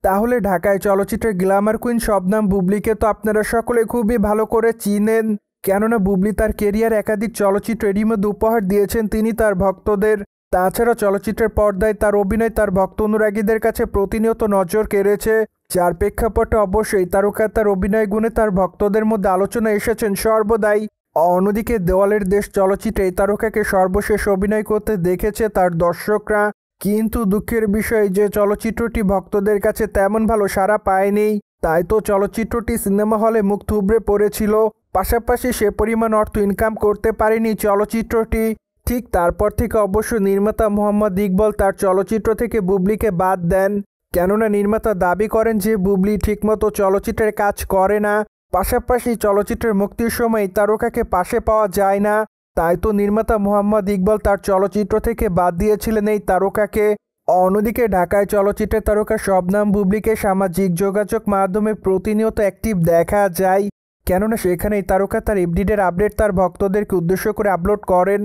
তাহলে ঢাকায় চলচ্চিত্রের গ্ল্যামার কুইন শবনম বুবলীকে তো আপনারা সকলে খুবই ভালো করে চিনেন, কেননা বুবলী তার কেরিয়ার একাধিক চলচ্চিত্র এরই মধ্যে উপহার দিয়েছেন তিনি তার ভক্তদের। তাছাড়া চলচ্চিত্রের পর্দায় তার অভিনয় তার ভক্ত অনুরাগীদের কাছে প্রতিনিয়ত নজর কেড়েছে, যার প্রেক্ষাপটে অবশ্যই তারকা তার অভিনয় গুণে তার ভক্তদের মধ্যে আলোচনা এসেছেন সর্বদাই। অন্যদিকে দেওয়ালের দেশ চলচ্চিত্রে এই তারকাকে সর্বশেষ অভিনয় করতে দেখেছে তার দর্শকরা, কিন্তু দুঃখের বিষয় যে চলচ্চিত্রটি ভক্তদের কাছে তেমন ভালো সাড়া পায়নি, তাই তো চলচ্চিত্রটি সিনেমা হলে মুখ থুবড়ে পড়েছিল, পাশাপাশি সে পরিমাণ অর্থ ইনকাম করতে পারেনি চলচ্চিত্রটি। ঠিক তারপর থেকে অবশ্য নির্মাতা মোহাম্মদ ইকবাল তার চলচ্চিত্র থেকে বুবলীকে বাদ দেন, কেননা নির্মাতা দাবি করেন যে বুবলী ঠিকমতো চলচ্চিত্রের কাজ করে না, পাশাপাশি চলচ্চিত্রের মুক্তির সময় তারকাকে পাশে পাওয়া যায় না, তাই তো নির্মাতা মোহাম্মদ ইকবাল তার চলচ্চিত্র থেকে বাদ দিয়েছিলেন এই তারকাকে। অন্যদিকে ঢাকায় চলচ্চিত্রের তারকা শবনম বুবলীকে সামাজিক যোগাযোগ মাধ্যমে প্রতিনিয়ত অ্যাক্টিভ দেখা যায়, কেননা সেখানে এই তারকা তার এফডিডের আপডেট তার ভক্তদেরকে উদ্দেশ্য করে আপলোড করেন।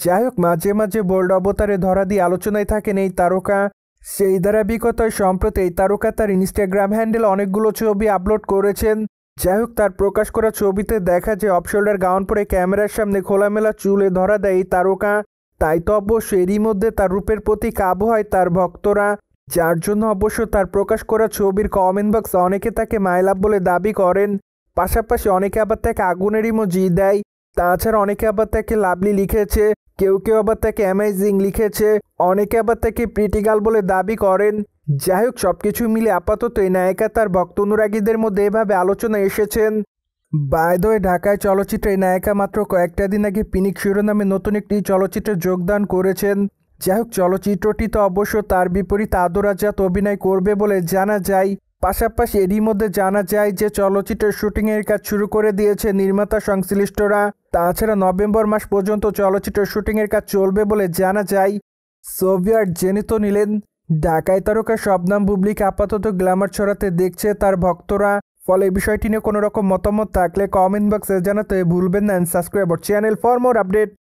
যাই হোক, মাঝে মাঝে বোল্ড অবতারে ধরা দিয়ে আলোচনায় থাকেন এই তারকা। সেই ধারাবাহিকতায় সম্প্রতি এই তারকা তার ইনস্টাগ্রাম হ্যান্ডেলে অনেকগুলো ছবি আপলোড করেছেন। যাই হোক, তার প্রকাশ করা ছবিতে দেখা যায় অফ শোল্ডার গাউন পরে ক্যামেরার সামনে খোলামেলা চুলে ধরা দেয় এই তারকা। তাই তো অবশ্য এরই মধ্যে তার রূপের প্রতি কাবু হয় তার ভক্তরা, যার জন্য অবশ্য তার প্রকাশ করা ছবির কমেন্ট বক্সে অনেকে তাকে মাই লাভ বলে দাবি করেন, পাশাপাশি অনেকে আবার তাকে আগুনের ইমোজি দেয়। তাছাড়া অনেকে আবার তাকে লাভলি লিখেছে, কেউ কেউ আবার তাকে অ্যামেজিং লিখেছে, অনেকে আবার তাকে প্রিটিগাল বলে দাবি করেন। যাই হোক, সবকিছু মিলে আপাতত এই নায়িকা তার ভক্ত অনুরাগীদের মধ্যে এভাবে আলোচনা এসেছেন। বাই দ্য ওয়ে, ঢাকায় চলচ্চিত্রে এই নায়িকা মাত্র কয়েকটা দিন আগে পিনিক শিরোনামে নতুন একটি চলচ্চিত্রে যোগদান করেছেন। যাই হোক, চলচ্চিত্রটিতে অবশ্য তার বিপরীতে আদর আজাদ অভিনয় করবে বলে জানা যায়, পাশাপাশি এরই মধ্যে জানা যায় যে চলচ্চিত্রের শুটিংয়ের কাজ শুরু করে দিয়েছে নির্মাতা সংশ্লিষ্টরা। তাছাড়া নভেম্বর মাস পর্যন্ত চলচ্চিত্রের শুটিংয়ের কাজ চলবে বলে জানা যায়। সোভিয়ার জেনে তো নিলেন, ঢাকায় তারকা শবনম বুবলীকে আপাতত গ্ল্যামার ছড়াতে দেখছে তার ভক্তরা। ফলে এই বিষয়টি নিয়ে কোনো রকম মতামত থাকলে কমেন্ট বক্সে জানাতে ভুলবেন না। Subscribe our channel for more update.